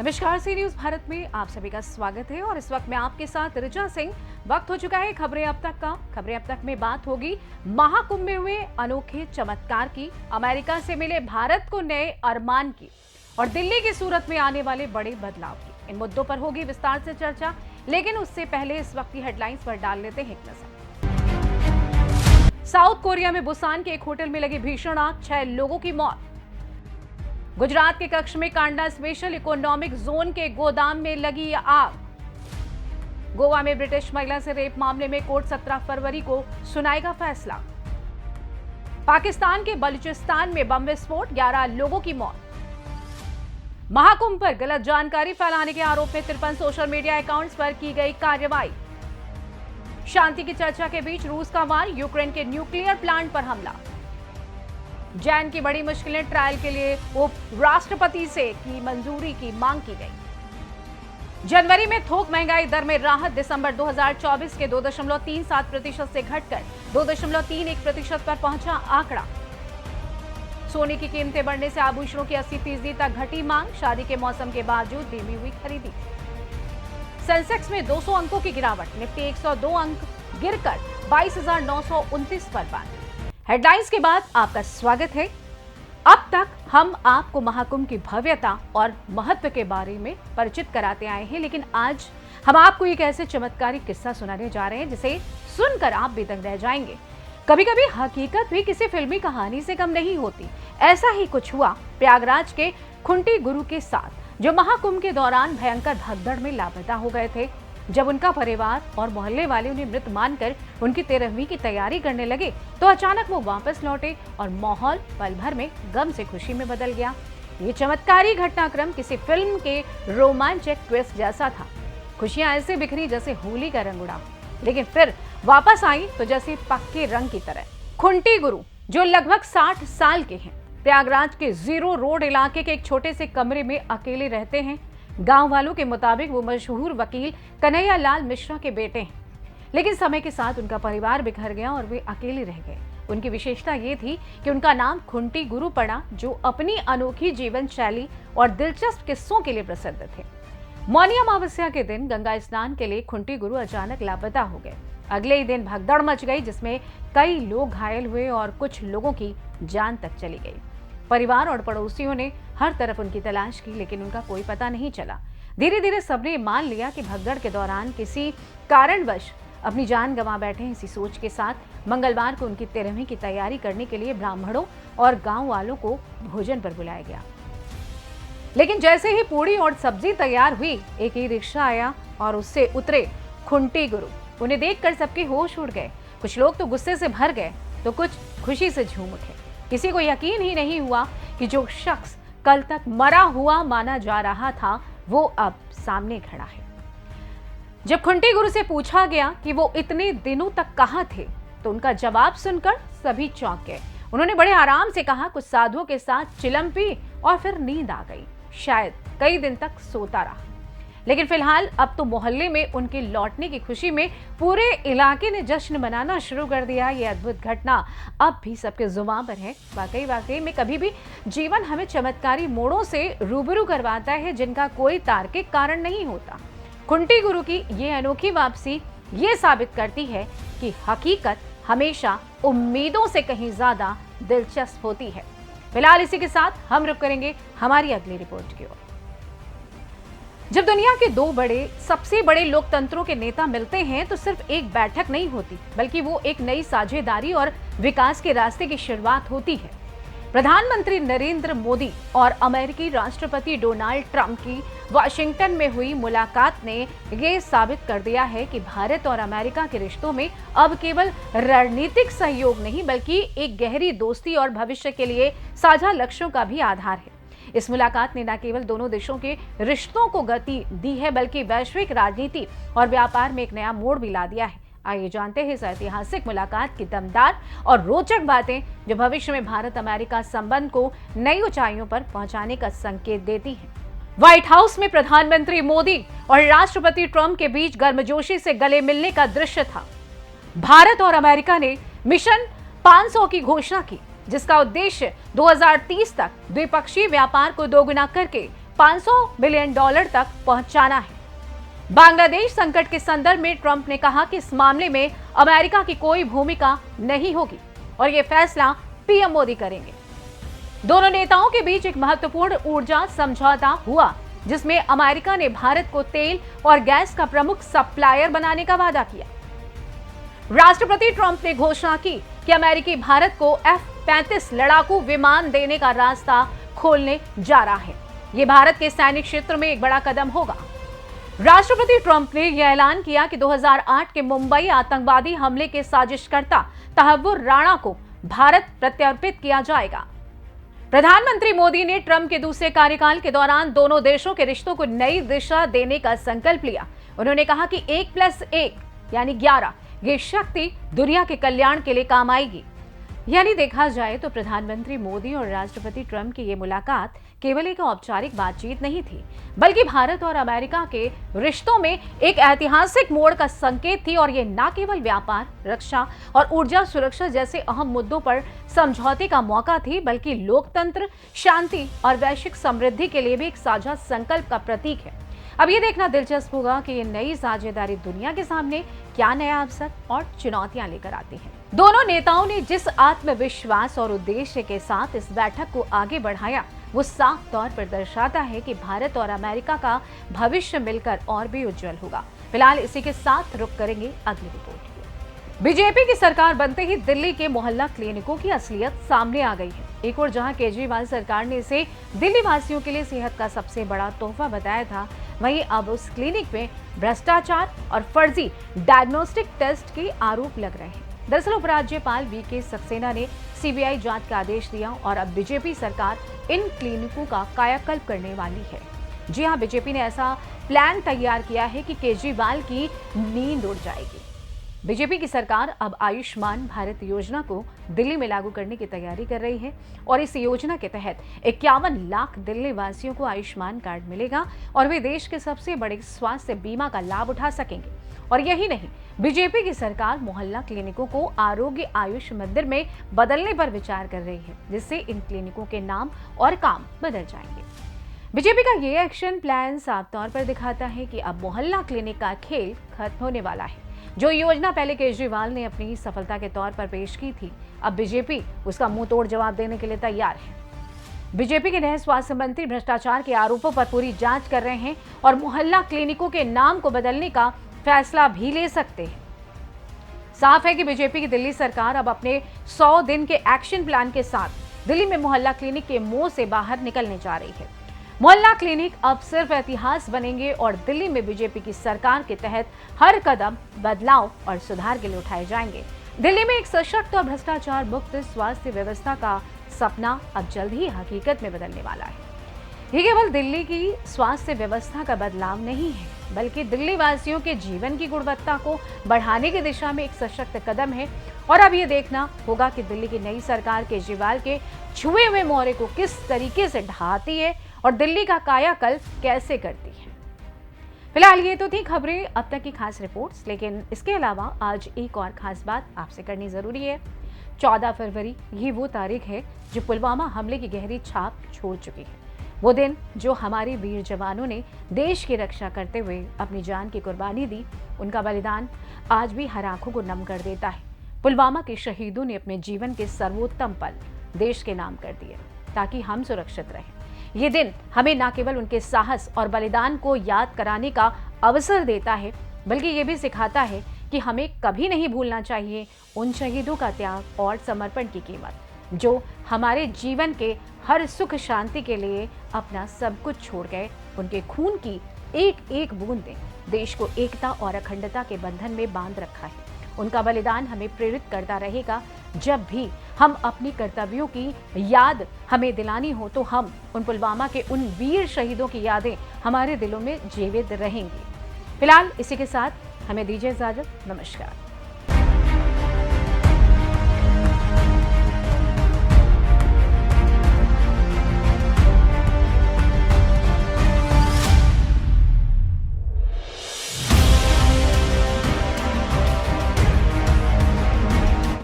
नमस्कार, सी न्यूज भारत में आप सभी का स्वागत है और इस वक्त मैं आपके साथ ऋचा सिंह। वक्त हो चुका है खबरें अब तक का। खबरें अब तक में बात होगी महाकुंभ में हुए अनोखे चमत्कार की, अमेरिका से मिले भारत को नए अरमान की और दिल्ली की सूरत में आने वाले बड़े बदलाव की। इन मुद्दों पर होगी विस्तार से चर्चा, लेकिन उससे पहले इस वक्त की हेडलाइंस पर डाल लेते हैं एक नजर। साउथ कोरिया में बुसान के एक होटल में लगी भीषण आग, 6 लोगों की मौत। गुजरात के कच्छ में कांडा स्पेशल इकोनॉमिक जोन के गोदाम में लगी आग। गोवा में ब्रिटिश महिला से रेप मामले में कोर्ट 17 फरवरी को सुनाएगा फैसला। पाकिस्तान के बलूचिस्तान में बम विस्फोट, 11 लोगों की मौत। महाकुंभ पर गलत जानकारी फैलाने के आरोप में 53 सोशल मीडिया अकाउंट्स पर की गई कार्रवाई। शांति की चर्चा के बीच रूस का वार, यूक्रेन के न्यूक्लियर प्लांट पर हमला। जैन की बड़ी मुश्किलें, ट्रायल के लिए उप राष्ट्रपति से की मंजूरी की मांग की गई। जनवरी में थोक महंगाई दर में राहत, दिसंबर 2024 के 2.37% से घटकर 2.31% पर पहुंचा आंकड़ा। सोने की कीमतें बढ़ने से आभूषणों की 80% तक घटी मांग, शादी के मौसम के बावजूद धीमी हुई खरीदी। सेंसेक्स में 200 अंकों की गिरावट, निफ्टी 102 अंक गिरकर 22,929 पर बंद। हेडलाइंस के बाद आपका स्वागत है। अब तक हम आपको महाकुंभ की भव्यता और महत्व के बारे में परिचित कराते आए हैं, लेकिन आज हम आपको एक ऐसे चमत्कारी किस्सा सुनाने जा रहे हैं जिसे सुनकर आप भी दंग रह जाएंगे। कभी कभी हकीकत भी किसी फिल्मी कहानी से कम नहीं होती। ऐसा ही कुछ हुआ प्रयागराज के खुंटी गुरु के साथ, जो महाकुंभ के दौरान भयंकर भगदड़ में लापता हो गए थे। जब उनका परिवार और मोहल्ले वाले उन्हें मृत मानकर उनकी 13वीं की तैयारी करने लगे, तो अचानक वो वापस लौटे और माहौल पल भर में गम से खुशी में बदल गया। ये चमत्कारी घटनाक्रम किसी फिल्म के रोमांचक ट्विस्ट जैसा था। खुशियां ऐसे बिखरी जैसे होली का रंग उड़ा, लेकिन फिर वापस आई तो जैसे पक्के रंग की तरह। खुंटी गुरु, जो लगभग 60 साल के हैं, प्रयागराज के जीरो रोड इलाके के एक छोटे से कमरे में अकेले रहते हैं। गांव वालों के मुताबिक वो मशहूर वकील कन्हैया लाल मिश्रा के बेटे हैं, लेकिन समय के साथ उनका परिवार बिखर गया और वे अकेले रह गए। उनकी विशेषता ये थी कि उनका नाम खुंटी गुरु पड़ा, जो अपनी अनोखी जीवन शैली और दिलचस्प किस्सों के लिए प्रसिद्ध थे। मौनी अमावस्या के दिन गंगा स्नान के लिए खुंटी गुरु अचानक लापता हो गए। अगले ही दिन भगदड़ मच गई, जिसमें कई लोग घायल हुए और कुछ लोगों की जान तक चली गई। परिवार और पड़ोसियों ने हर तरफ उनकी तलाश की, लेकिन उनका कोई पता नहीं चला। धीरे धीरे सबने मान लिया कि भगदड़ के दौरान किसी कारणवश अपनी जान गंवा बैठे। इसी सोच के साथ मंगलवार को उनकी 13वीं की तैयारी करने के लिए ब्राह्मणों और गांव वालों को भोजन पर बुलाया गया। लेकिन जैसे ही पूड़ी और सब्जी तैयार हुई, एक ही रिक्शा आया और उससे उतरे खुंटी गुरु। उन्हें देखकर सबके होश उड़ गए। कुछ लोग तो गुस्से से भर गए, तो कुछ खुशी से झूम उठे। किसी को यकीन ही नहीं हुआ कि जो शख्स कल तक मरा हुआ माना जा रहा था, वो अब सामने खड़ा है। जब खुंटी गुरु से पूछा गया कि वो इतने दिनों तक कहां थे, तो उनका जवाब सुनकर सभी चौंक गए। उन्होंने बड़े आराम से कहा, कुछ साधुओं के साथ चिलम पी और फिर नींद आ गई। शायद कई दिन तक सोता रहा। लेकिन फिलहाल अब तो मोहल्ले में उनके लौटने की खुशी में पूरे इलाके ने जश्न मनाना शुरू कर दिया। ये अद्भुत घटना अब भी सबके जुबान पर है। वाकई में कभी भी जीवन हमें चमत्कारी मोड़ों से रूबरू करवाता है, जिनका कोई तार्किक कारण नहीं होता। खुंटी गुरु की ये अनोखी वापसी ये साबित करती है कि हकीकत हमेशा उम्मीदों से कहीं ज्यादा दिलचस्प होती है। फिलहाल इसी के साथ हम रुक करेंगे हमारी अगली रिपोर्ट की ओर। जब दुनिया के सबसे बड़े लोकतंत्रों के नेता मिलते हैं, तो सिर्फ एक बैठक नहीं होती, बल्कि वो एक नई साझेदारी और विकास के रास्ते की शुरुआत होती है। प्रधानमंत्री नरेंद्र मोदी और अमेरिकी राष्ट्रपति डोनाल्ड ट्रंप की वाशिंगटन में हुई मुलाकात ने ये साबित कर दिया है कि भारत और अमेरिका के रिश्तों में अब केवल रणनीतिक सहयोग नहीं, बल्कि एक गहरी दोस्ती और भविष्य के लिए साझा लक्ष्यों का भी आधार है। इस मुलाकात ने न केवल दोनों देशों के रिश्तों को गति दी है, बल्कि वैश्विक राजनीति और व्यापार में एक नया मोड़ भी ला दिया है। आइए जानते हैं इस ऐतिहासिक मुलाकात की दमदार और रोचक बातें, जो भविष्य में भारत अमेरिका संबंध को नई ऊंचाइयों पर पहुंचाने का संकेत देती हैं। व्हाइट हाउस में प्रधानमंत्री मोदी और राष्ट्रपति ट्रंप के बीच गर्मजोशी से गले मिलने का दृश्य था। भारत और अमेरिका ने मिशन 500 की घोषणा की, जिसका उद्देश्य 2030 तक द्विपक्षीय व्यापार को दोगुना करके $500 बिलियन तक पहुंचाना है। बांग्लादेश संकट के संदर्भ में ट्रंप ने कहा कि इस मामले में अमेरिका की कोई भूमिका नहीं होगी और यह फैसला पीएम मोदी करेंगे। दोनों नेताओं के बीच एक महत्वपूर्ण ऊर्जा समझौता हुआ जिसमें अमेरिका ने भारत को तेल और गैस का प्रमुख सप्लायर बनाने का वादा किया। राष्ट्रपति ट्रंप ने घोषणा की कि अमेरिकी भारत को F-35 लड़ाकू विमान देने का रास्ता खोलने जा रहा है। यह भारत के सैनिक क्षेत्र में एक बड़ा कदम होगा। राष्ट्रपति ट्रंप ने यह ऐलान किया कि 2008 के मुंबई आतंकवादी हमले के साजिशकर्ता तहव्वुर राणा को भारत प्रत्यर्पित किया जाएगा। प्रधानमंत्री मोदी ने ट्रंप के दूसरे कार्यकाल के दौरान दोनों देशों के रिश्तों को नई दिशा देने का संकल्प लिया। उन्होंने कहा कि 1+1 यानी 11 ये शक्ति दुनिया के कल्याण के लिए काम आएगी। यानी देखा जाए तो प्रधानमंत्री मोदी और राष्ट्रपति ट्रंप की ये मुलाकात केवल एक औपचारिक बातचीत नहीं थी, बल्कि भारत और अमेरिका के रिश्तों में एक ऐतिहासिक मोड़ का संकेत थी। और ये न केवल व्यापार, रक्षा और ऊर्जा सुरक्षा जैसे अहम मुद्दों पर समझौते का मौका थी, बल्कि लोकतंत्र, शांति और वैश्विक समृद्धि के लिए भी एक साझा संकल्प का प्रतीक है। अब ये देखना दिलचस्प होगा कि ये नई साझेदारी दुनिया के सामने क्या नया अवसर और चुनौतियां लेकर आती है। दोनों नेताओं ने जिस आत्मविश्वास और उद्देश्य के साथ इस बैठक को आगे बढ़ाया, वो साफ तौर पर दर्शाता है कि भारत और अमेरिका का भविष्य मिलकर और भी उज्जवल होगा। फिलहाल इसी के साथ रुक करेंगे अगली रिपोर्ट। बीजेपी की सरकार बनते ही दिल्ली के मोहल्ला क्लिनिकों की असलियत सामने आ गई है। एक और जहां केजरीवाल सरकार ने इसे दिल्ली वासियों के लिए सेहत का सबसे बड़ा तोहफा बताया था, वहीं अब उस क्लिनिक में भ्रष्टाचार और फर्जी डायग्नोस्टिक टेस्ट के आरोप लग रहे हैं। दरअसल उपराज्यपाल वीके सक्सेना ने सीबीआई जांच का आदेश दिया और अब बीजेपी सरकार इन क्लिनिकों का कायाकल्प करने वाली है। जी हां, बीजेपी ने ऐसा प्लान तैयार किया है कि केजरीवाल की नींद उड़ जाएगी। बीजेपी की सरकार अब आयुष्मान भारत योजना को दिल्ली में लागू करने की तैयारी कर रही है और इस योजना के तहत 51 लाख दिल्ली वासियों को आयुष्मान कार्ड मिलेगा और वे देश के सबसे बड़े स्वास्थ्य बीमा का लाभ उठा सकेंगे। और यही नहीं, बीजेपी की सरकार मोहल्ला क्लिनिकों को आरोग्य आयुष मंदिर में बदलने पर विचार कर रही है, जिससे इन क्लिनिकों के नाम और काम बदल जाएंगे। बीजेपी का ये एक्शन प्लान साफ तौर पर दिखाता है कि अब मोहल्ला क्लिनिक का खेल खत्म होने वाला है। जो योजना पहले केजरीवाल ने अपनी सफलता के तौर पर पेश की थी, अब बीजेपी उसका मुंह तोड़ जवाब देने के लिए तैयार है। बीजेपी के नए स्वास्थ्य मंत्री भ्रष्टाचार के आरोपों पर पूरी जांच कर रहे हैं और मोहल्ला क्लिनिकों के नाम को बदलने का फैसला भी ले सकते हैं। साफ है कि बीजेपी की दिल्ली सरकार अब अपने 100 दिन के एक्शन प्लान के साथ दिल्ली में मोहल्ला क्लिनिक के मुंह से बाहर निकलने जा रही है। मोहल्ला क्लिनिक अब सिर्फ इतिहास बनेंगे और दिल्ली में बीजेपी की सरकार के तहत हर कदम बदलाव और सुधार के लिए उठाए जाएंगे। दिल्ली में एक सशक्त और भ्रष्टाचार मुक्त स्वास्थ्य व्यवस्था का सपना अब जल्द ही हकीकत में बदलने वाला है। ये केवल दिल्ली की स्वास्थ्य व्यवस्था का बदलाव नहीं है, बल्कि दिल्ली वासियों के जीवन की गुणवत्ता को बढ़ाने की दिशा में एक सशक्त कदम है। और अब ये देखना होगा कि दिल्ली की नई सरकार केजरीवाल के छुए हुए मोहरे को किस तरीके से ढाती है और दिल्ली का कायाकल्प कैसे करती है। फिलहाल ये तो थी खबरें अब तक की खास रिपोर्ट्स, लेकिन इसके अलावा आज एक और खास बात आपसे करनी जरूरी है। 14 फरवरी ये वो तारीख है जो पुलवामा हमले की गहरी छाप छोड़ चुकी है। वो दिन जो हमारे वीर जवानों ने देश की रक्षा करते हुए अपनी जान की कुर्बानी दी, उनका बलिदान आज भी हर आंखों को नम कर देता है। पुलवामा के शहीदों ने अपने जीवन के सर्वोत्तम पल देश के नाम कर दिए ताकि हम सुरक्षित रहें। ये दिन हमें न केवल उनके साहस और बलिदान को याद कराने का अवसर देता है, बल्कि ये भी सिखाता है कि हमें कभी नहीं भूलना चाहिए उन शहीदों का त्याग और समर्पण की कीमत, जो हमारे जीवन के हर सुख शांति के लिए अपना सब कुछ छोड़ गए। उनके खून की एक एक बूंद ने देश को एकता और अखंडता के बंधन में बांध रखा है। उनका बलिदान हमें प्रेरित करता रहेगा। जब भी हम अपनी कर्तव्यों की याद हमें दिलानी हो, तो हम उन पुलवामा के उन वीर शहीदों की यादें हमारे दिलों में जीवित रहेंगी। फिलहाल इसी के साथ हमें दीजिए इजाजत। नमस्कार।